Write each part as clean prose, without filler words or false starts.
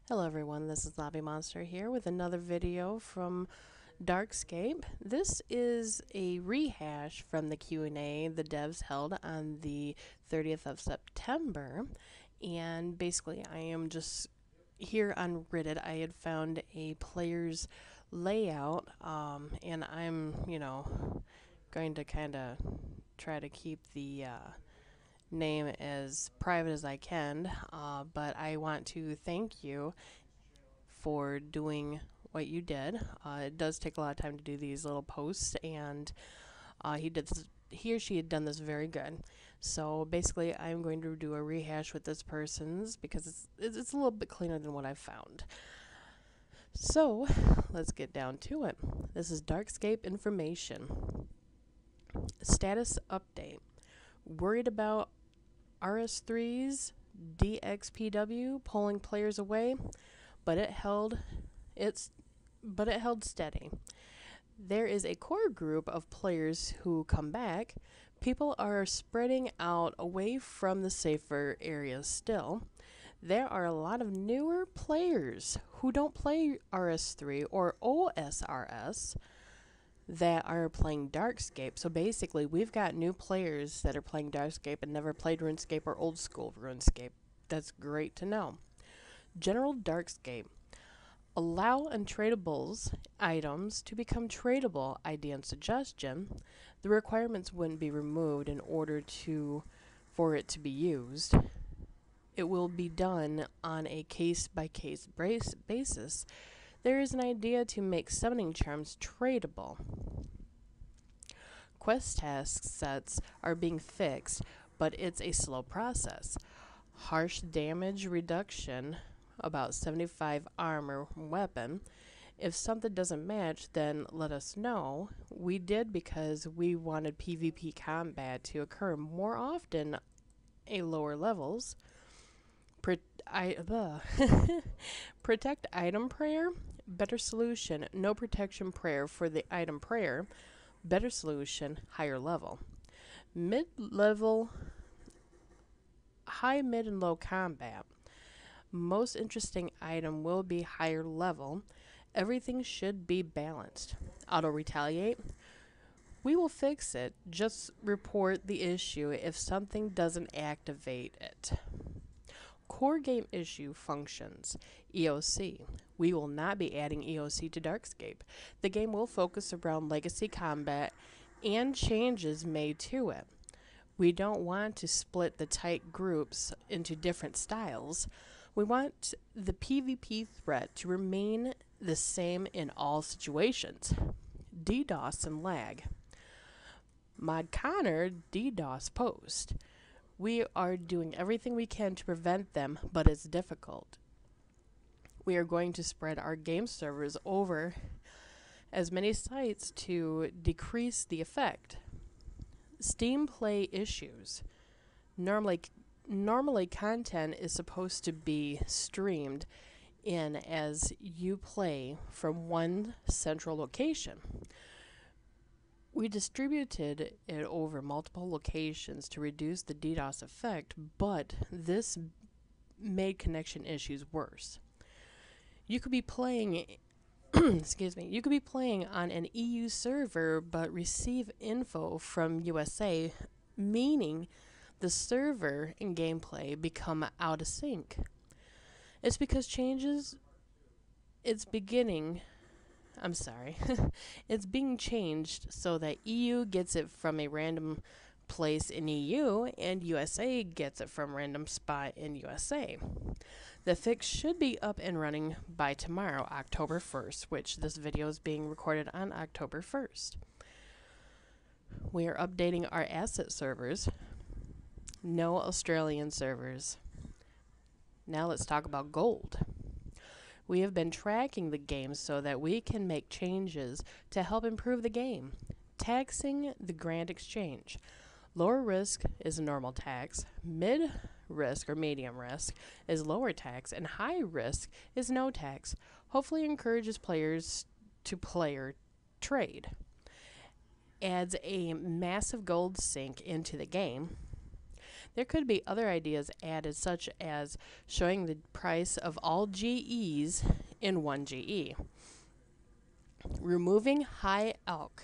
Hello everyone, this is Lobby Monster here with another video from DarkScape. This is a rehash from the Q&A the devs held on the 30th of September, and basically I am just here on Reddit. I had found a player's layout, and I'm, going to kind of try to keep the name as private as I can, but I want to thank you for doing what you did. It does take a lot of time to do these little posts, and he or she had done this very good. So basically, I'm going to do a rehash with this person's because it's a little bit cleaner than what I've found. So let's get down to it. This is DarkScape information. Status update. Worried about RS3's DXPW pulling players away, but it held steady. There is a core group of players who come back. People are spreading out away from the safer areas still. There are a lot of newer players who don't play RS3 or OSRS that are playing DarkScape. So basically, we've got new players that are playing DarkScape and never played RuneScape or old school RuneScape. That's great to know. General DarkScape. Allow untradables items to become tradable. Idea and suggestion. The requirements wouldn't be removed in order for it to be used. It will be done on a case-by-case basis. There is an idea to make summoning charms tradable. Quest task sets are being fixed, but it's a slow process. Harsh damage reduction, about 75 armor weapon. If something doesn't match, then let us know. We did because we wanted PvP combat to occur more often at lower levels. Protect item prayer. Better solution. No protection prayer for the item prayer. Better solution. Higher level. Mid-level. High, mid, and low combat. Most interesting item will be higher level. Everything should be balanced. Auto retaliate. We will fix it. Just report the issue if something doesn't activate it. Core game issue functions. EOC. We will not be adding EOC to DarkScape. The game will focus around legacy combat and changes made to it. We don't want to split the tight groups into different styles. We want the PvP threat to remain the same in all situations. DDoS and lag. Mod Connor DDoS post. We are doing everything we can to prevent them, but it's difficult. We are going to spread our game servers over as many sites to decrease the effect. Steam play issues. Normally content is supposed to be streamed in as you play from one central location. We distributed it over multiple locations to reduce the DDoS effect, but this made connection issues worse. You could be playing you could be playing on an EU server but receive info from USA, meaning the server and gameplay become out of sync. It's because it's being changed so that EU gets it from a random place in EU and USA gets it from a random spot in USA. The fix should be up and running by tomorrow, October 1st, which this video is being recorded on October 1st. We are updating our asset servers. No Australian servers. Now let's talk about gold. We have been tracking the game so that we can make changes to help improve the game. Taxing the Grand Exchange. Lower risk is a normal tax. Mid risk or medium risk is lower tax, and high risk is no tax. Hopefully encourages players to player trade. Adds a massive gold sink into the game. There could be other ideas added, such as showing the price of all GEs in one GE. Removing high elk.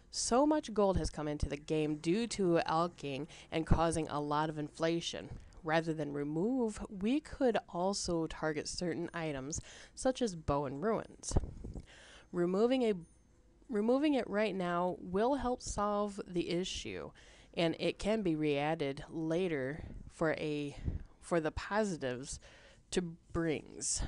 So much gold has come into the game due to elking and causing a lot of inflation. Rather than remove, we could also target certain items, such as bow and ruins. Removing it right now will help solve the issue, and it can be re-added later for the positives to brings.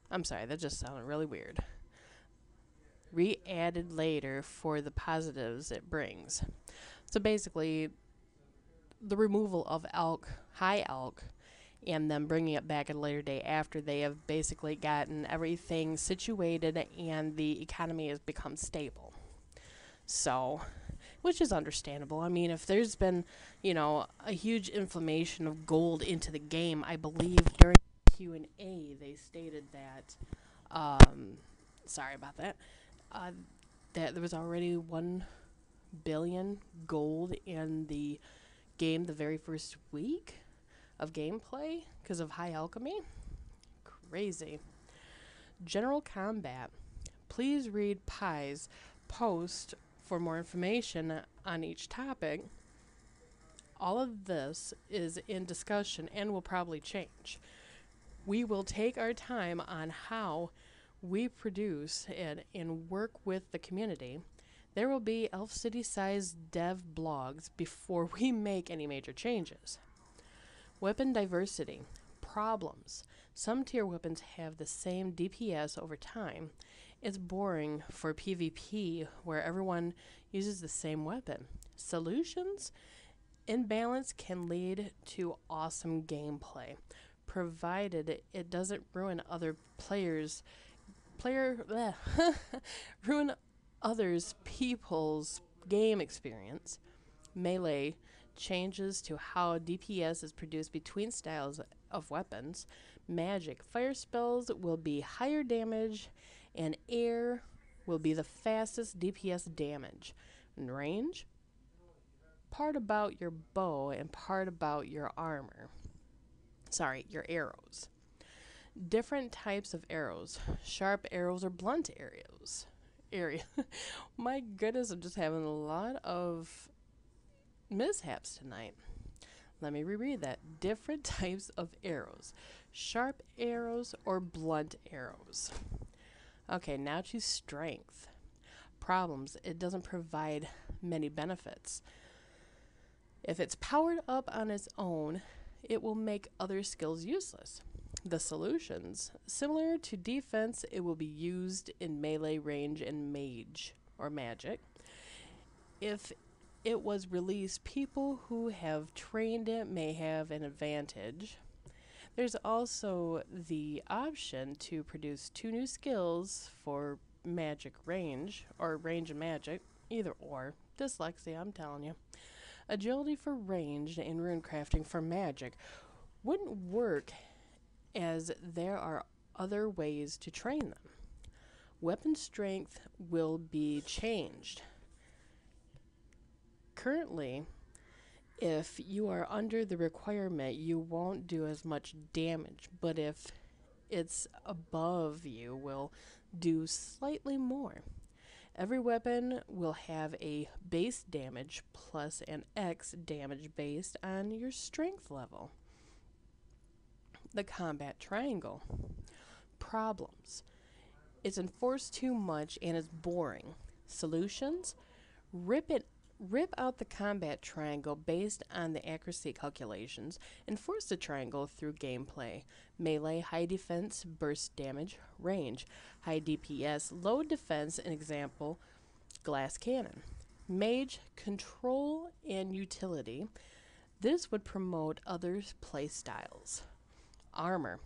I'm sorry, that just sounded really weird. Re-added later for the positives it brings. So basically, the removal of elk, high elk, and then bringing it back at a later day after they have basically gotten everything situated and the economy has become stable. So, which is understandable. I mean, if there's been, a huge inflammation of gold into the game, I believe during Q&A they stated that, sorry about that, that there was already 1 billion gold in the game the very first week of gameplay because of high alchemy. Crazy. General combat. Please read Pi's post for more information on each topic. All of this is in discussion and will probably change. We will take our time on how we produce it and work with the community. There will be Elf City-sized dev blogs before we make any major changes. Weapon diversity. Problems. Some tier weapons have the same DPS over time. It's boring for PvP where everyone uses the same weapon. Solutions. Imbalance can lead to awesome gameplay, provided it doesn't ruin ruin others people's game experience. Melee changes to how DPS is produced between styles of weapons. Magic. Fire spells will be higher damage, and air will be the fastest DPS damage. And range. Part about your bow and part about your armor. Sorry, your arrows. Different types of arrows. Sharp arrows or blunt arrows. My goodness, I'm just having a lot of mishaps tonight. Let me reread that. Different types of arrows. Sharp arrows or blunt arrows. Okay, now to strength. Problems. It doesn't provide many benefits. If it's powered up on its own, it will make other skills useless. The solutions. Similar to defense, it will be used in melee, range, and mage or magic. If it was released, people who have trained it may have an advantage. There's also the option to produce 2 new skills for magic range, or range and magic, either or. Dyslexia, I'm telling you. Agility for range and rune crafting for magic wouldn't work, as there are other ways to train them. Weapon strength will be changed. Currently, if you are under the requirement, you won't do as much damage, but if it's above, you will do slightly more. Every weapon will have a base damage plus an X damage based on your strength level. The combat triangle. Problems. It's enforced too much and is boring. Solutions. Rip out the combat triangle based on the accuracy calculations. Enforce the triangle through gameplay. Melee, high defense, burst damage, range. High DPS, low defense, an example, glass cannon. Mage, control, and utility. This would promote other play styles. Armor.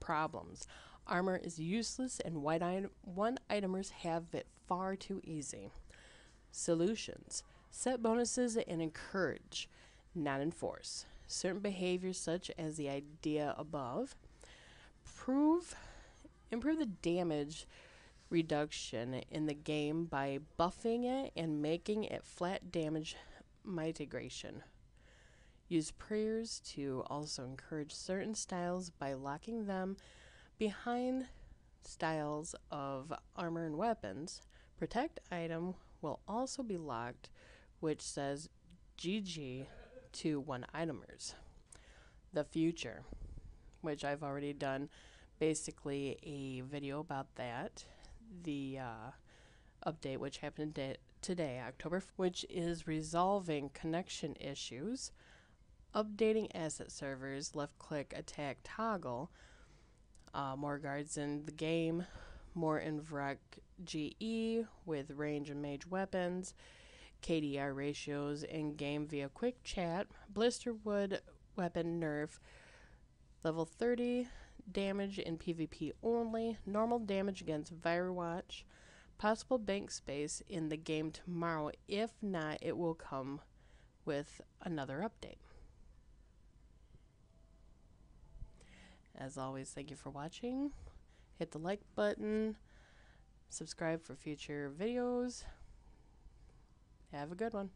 Problems. Armor is useless and one-itemers have it far too easy. Solutions. Set bonuses and encourage, not enforce. Certain behaviors such as the idea above. Improve the damage reduction in the game by buffing it and making it flat damage mitigation. Use prayers to also encourage certain styles by locking them behind styles of armor and weapons. Protect item will also be locked, which says GG to one itemers. The future, which I've already done basically a video about that. The update, which happened today, October, which is resolving connection issues, updating asset servers, left click attack toggle, more guards in the game, more Invrak GE with range and mage weapons, KDR ratios in game via quick chat, blisterwood weapon nerf, level 30 damage in PvP only, normal damage against Firewatch, possible bank space in the game tomorrow. If not, it will come with another update. As always, thank you for watching. Hit the like button, subscribe for future videos. Have a good one.